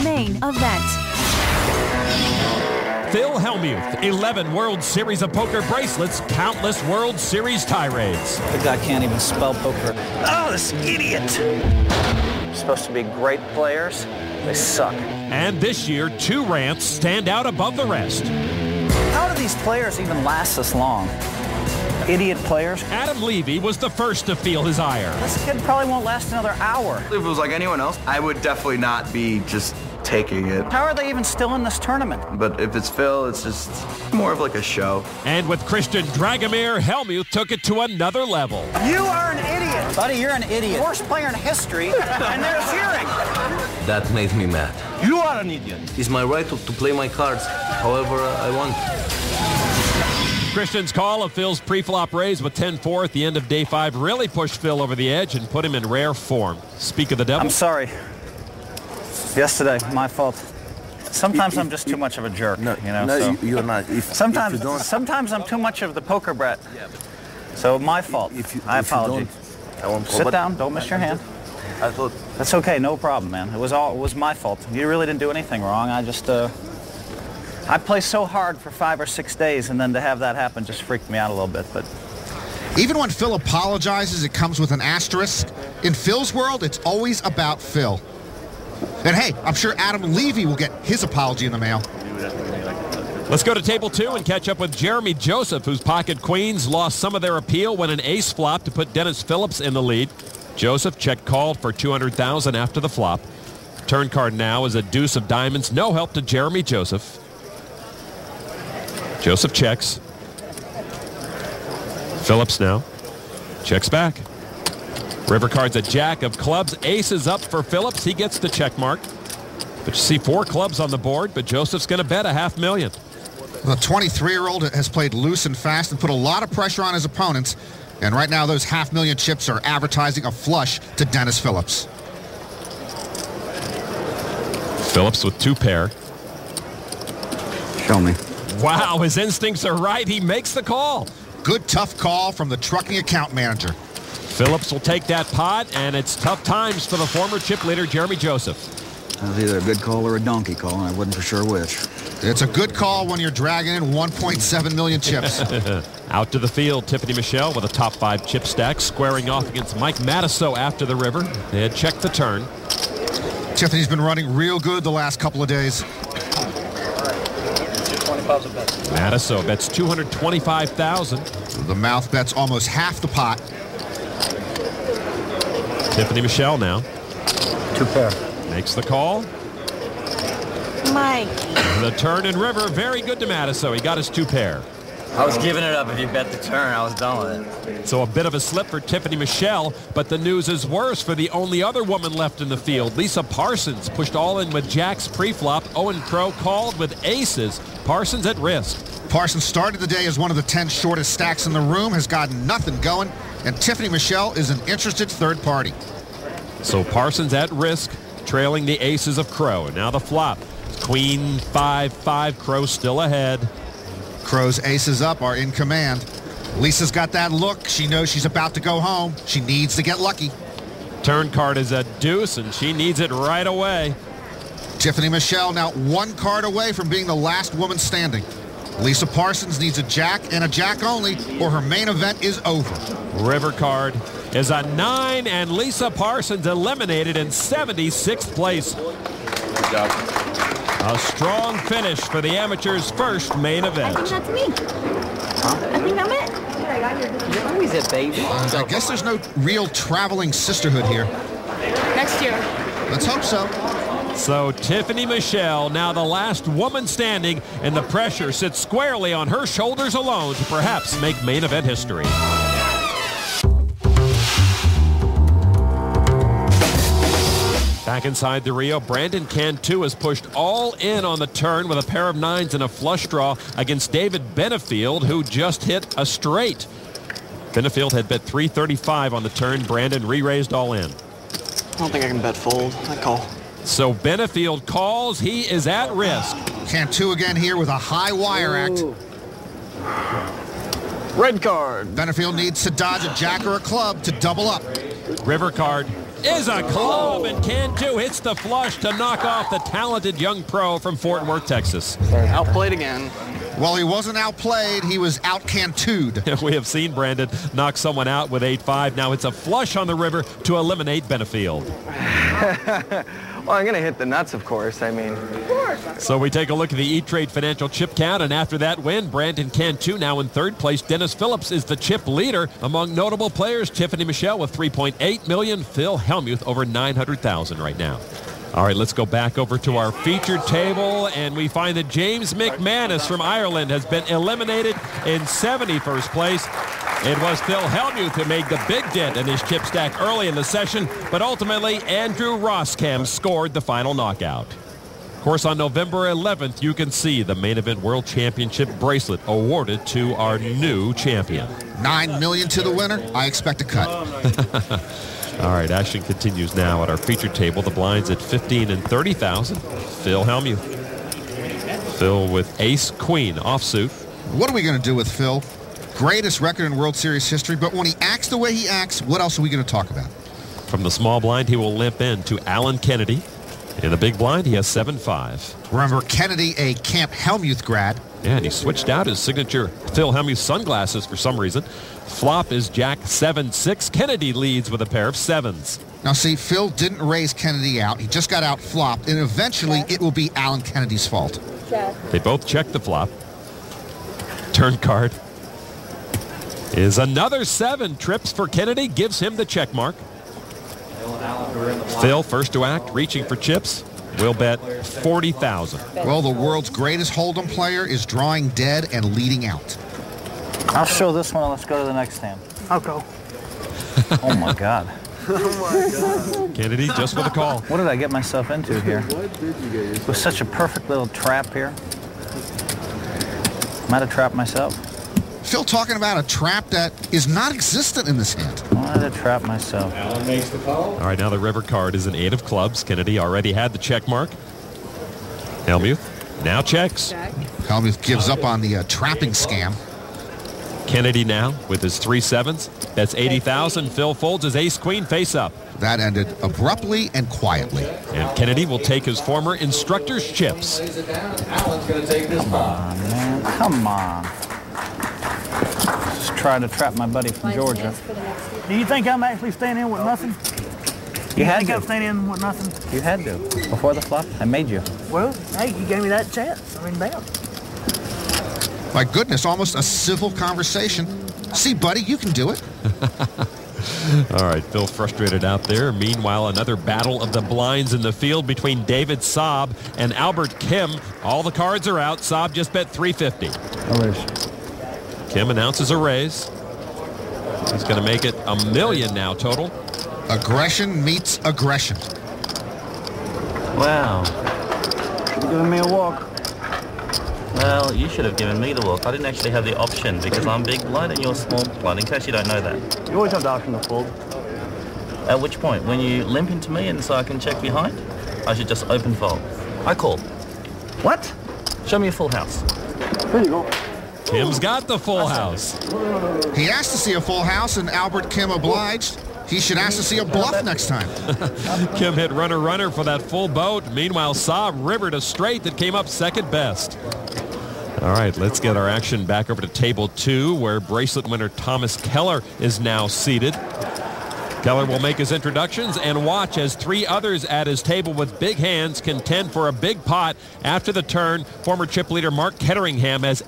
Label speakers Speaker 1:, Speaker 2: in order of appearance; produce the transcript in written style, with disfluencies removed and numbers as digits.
Speaker 1: Main event.
Speaker 2: Phil Hellmuth, 11 World Series of Poker bracelets, countless World Series tirades.
Speaker 3: The guy can't even spell poker. Oh, this idiot! Supposed to be great players, they suck.
Speaker 2: And this year, 2 rants stand out above the rest.
Speaker 3: How do these players even last this long? Idiot players.
Speaker 2: Adam Levy was the first to feel his ire.
Speaker 3: This kid probably won't last another hour.
Speaker 4: If it was like anyone else, I would definitely not be just taking it.
Speaker 3: How are they even still in this tournament?
Speaker 4: But if it's Phil, it's just more of like a show.
Speaker 2: And with Christian Dragomir, Hellmuth took it to another level.
Speaker 3: You are an idiot. Buddy, you're an idiot. Worst player in history, and they're cheering.
Speaker 5: That made me mad.
Speaker 3: You are an idiot.
Speaker 5: It's my right to play my cards however I want.
Speaker 2: Christian's call of Phil's pre-flop raise with 10-4 at the end of day 5 really pushed Phil over the edge and put him in rare form. Speak of the devil.
Speaker 3: I'm sorry. Yesterday, my fault. Sometimes I'm just too much of a jerk,
Speaker 5: No,
Speaker 3: you know.
Speaker 5: no,
Speaker 3: so.
Speaker 5: you're not.
Speaker 3: Sometimes I'm too much of the poker brat. So my fault. I apologize. Sit down. Don't miss your hand.
Speaker 5: I thought
Speaker 3: That's okay. No problem, man. It was my fault. You really didn't do anything wrong. I just I play so hard for 5 or 6 days, and then to have that happen just freaked me out a little bit. But
Speaker 6: even when Phil apologizes, it comes with an asterisk. In Phil's world, it's always about Phil. And hey, I'm sure Adam Levy will get his apology in the mail.
Speaker 2: Let's go to table 2 and catch up with Jeremy Joseph, whose pocket queens lost some of their appeal when an ace flop to put Dennis Phillips in the lead. Joseph check called for $200,000 after the flop. Turn card now is a deuce of diamonds. No help to Jeremy Joseph. Joseph checks. Phillips now checks back. River card's a jack of clubs. Ace is up for Phillips. He gets the check mark. But you see 4 clubs on the board, but Joseph's going to bet $500,000.
Speaker 6: The 23-year-old has played loose and fast and put a lot of pressure on his opponents. And right now, those $500,000 chips are advertising a flush to Dennis Phillips.
Speaker 2: Phillips with 2 pair.
Speaker 3: show me.
Speaker 2: Wow, his instincts are right. He makes the call.
Speaker 6: Good, tough call from the trucking account manager.
Speaker 2: Phillips will take that pot, and it's tough times for the former chip leader, Jeremy Joseph.
Speaker 7: That was either a good call or a donkey call, and I wasn't for sure which.
Speaker 6: It's a good call when you're dragging in 1.7 million chips.
Speaker 2: Out to the field, Tiffany Michelle with a top 5 chip stack, squaring off against Mike Matasso after the river. They had checked the turn.
Speaker 6: Tiffany's been running real good the last couple of days.
Speaker 2: Matasso bets $225,000.
Speaker 6: The mouth bets almost half the pot.
Speaker 2: Tiffany Michelle now.
Speaker 3: 2 pair.
Speaker 2: Makes the call.
Speaker 1: Mike.
Speaker 2: The turn and river, very good to Matasso. He got his 2 pair.
Speaker 8: I was giving it up if you bet the turn. I was done with it.
Speaker 2: So a bit of a slip for Tiffany Michelle, but the news is worse for the only other woman left in the field. Lisa Parsons pushed all in with jacks pre-flop. Owen Crow called with aces. Parsons at risk.
Speaker 6: Parsons started the day as one of the 10 shortest stacks in the room, has gotten nothing going, and Tiffany Michelle is an interested third party.
Speaker 2: So Parsons at risk, trailing the aces of Crow. And now the flop. Queen 5-5, Crow still ahead.
Speaker 6: Crow's aces up are in command. Lisa's got that look. She knows she's about to go home. She needs to get lucky.
Speaker 2: Turn card is a deuce, and she needs it right away.
Speaker 6: Tiffany Michelle now 1 card away from being the last woman standing. Lisa Parsons needs a jack and a jack only, or her main event is over.
Speaker 2: River card is a 9, and Lisa Parsons eliminated in 76th place.
Speaker 4: Good job.
Speaker 2: A strong finish for the amateurs' first main event.
Speaker 1: I think that's me. I think I'm it.
Speaker 8: You're always a baby.
Speaker 6: I guess there's no real traveling sisterhood here.
Speaker 1: Next year.
Speaker 6: Let's hope so.
Speaker 2: So Tiffany Michelle, now the last woman standing, and the pressure sits squarely on her shoulders alone to perhaps make main event history. Back inside the Rio, Brandon Cantu has pushed all in on the turn with a pair of 9s and a flush draw against David Benefield, who just hit a straight. Benefield had bet $335 on the turn. Brandon re-raised all in.
Speaker 8: I don't think I can bet fold. I call.
Speaker 2: So Benefield calls. He is at risk.
Speaker 6: Cantu again here with a high wire act.
Speaker 8: Red card.
Speaker 6: Benefield needs to dodge a jack or a club to double up.
Speaker 2: River card. is a club, and Cantu hits the flush to knock off the talented young pro from Fort Worth, Texas.
Speaker 9: Outplayed again.
Speaker 6: Well, he wasn't outplayed. He was out-Cantu'd.
Speaker 2: We have seen Brandon knock someone out with 8-5. Now it's a flush on the river to eliminate Benefield.
Speaker 9: Well, I'm going to hit the nuts, of course. I mean. Of course.
Speaker 2: So we take a look at the E-Trade financial chip count, and after that win, Brandon Cantu now in third place. Dennis Phillips is the chip leader. Among notable players, Tiffany Michelle with $3.8 million. Phil Hellmuth over $900,000 right now. All right, let's go back over to our featured table, and we find that James McManus from Ireland has been eliminated in 71st place. It was Phil Hellmuth who made the big dent in his chip stack early in the session, but ultimately Andrew Roskam scored the final knockout. Of course, on November 11th, you can see the main event World Championship bracelet awarded to our new champion.
Speaker 6: $9 million to the winner. I expect a cut.
Speaker 2: All right, action continues now at our featured table. The blinds at 15 and 30,000. Phil Hellmuth. Phil with ace queen offsuit.
Speaker 6: What are we going to do with Phil? Greatest record in World Series history, but when he acts the way he acts, what else are we going to talk about?
Speaker 2: From the small blind, he will limp in to Alan Kennedy. In the big blind, he has 7-5.
Speaker 6: Remember, Kennedy, a Camp Hellmuth grad.
Speaker 2: Yeah, and he switched out his signature Phil Hellmuth sunglasses for some reason. Flop is Jack 7-6. Kennedy leads with a pair of 7s.
Speaker 6: Now, see, Phil didn't raise Kennedy out. He just got out flopped, and eventually it will be Alan Kennedy's fault.
Speaker 2: They both check the flop. Turn card is another 7. Trips for Kennedy, gives him the check mark. Phil, first to act, reaching for chips. We'll bet 40,000.
Speaker 6: Well, the world's greatest Hold'em player is drawing dead and leading out.
Speaker 3: I'll show this one. Let's go to the next hand.
Speaker 9: I'll go.
Speaker 3: Oh, my God.
Speaker 9: Oh, my God.
Speaker 2: Kennedy just with a call.
Speaker 3: What did I get myself into here? It was such a perfect little trap here. Might have trapped myself.
Speaker 6: Phil talking about a trap that is not existent in this hand.
Speaker 3: Might have trapped myself.
Speaker 10: Alan makes the call.
Speaker 2: All right, now the river card is an 8 of clubs. Kennedy already had the check mark. Hellmuth now checks.
Speaker 6: Hellmuth gives up on the trapping scam.
Speaker 2: Kennedy now with his 3 7s. That's 80,000. Phil folds his ace queen face up.
Speaker 6: That ended abruptly and quietly.
Speaker 2: And Kennedy will take his former instructor's chips.
Speaker 10: Alan's going to take this
Speaker 3: Come on, man. Come on. Just trying to trap my buddy from Georgia.
Speaker 11: Do you think I'm actually staying in with nothing?
Speaker 3: You had
Speaker 11: think I'm
Speaker 3: to.
Speaker 11: staying in with nothing?
Speaker 3: You had to. Before the flop, I made you.
Speaker 11: Well, hey, you gave me that chance. I mean, damn.
Speaker 6: My goodness, almost a civil conversation. See, buddy, you can do it.
Speaker 2: All right, Phil frustrated out there. Meanwhile, another battle of the blinds in the field between David Saab and Albert Kim. All the cards are out. Saab just bet 350. Kim announces a raise. He's going to make it $1 million now total.
Speaker 6: Aggression meets aggression.
Speaker 5: Wow.
Speaker 11: You're giving me a walk.
Speaker 5: Well, you should have given me the walk. I didn't actually have the option because I'm big blind and you're small blind, in case you don't know that.
Speaker 11: You always have the option to fold.
Speaker 5: At which point? When you limp into me and so I can check behind? I should just open fold. I call.
Speaker 11: What?
Speaker 5: Show me a full house.
Speaker 11: There you go.
Speaker 2: Kim's got the full house.
Speaker 6: He asked to see a full house, and Albert Kim obliged. He should ask to see a bluff next time.
Speaker 2: Kim hit runner for that full boat. Meanwhile, Saab rivered a straight that came up second best. All right, let's get our action back over to table 2, where bracelet winner Thomas Keller is now seated. Keller will make his introductions and watch as 3 others at his table with big hands contend for a big pot. After the turn, former chip leader Mark Ketteringham has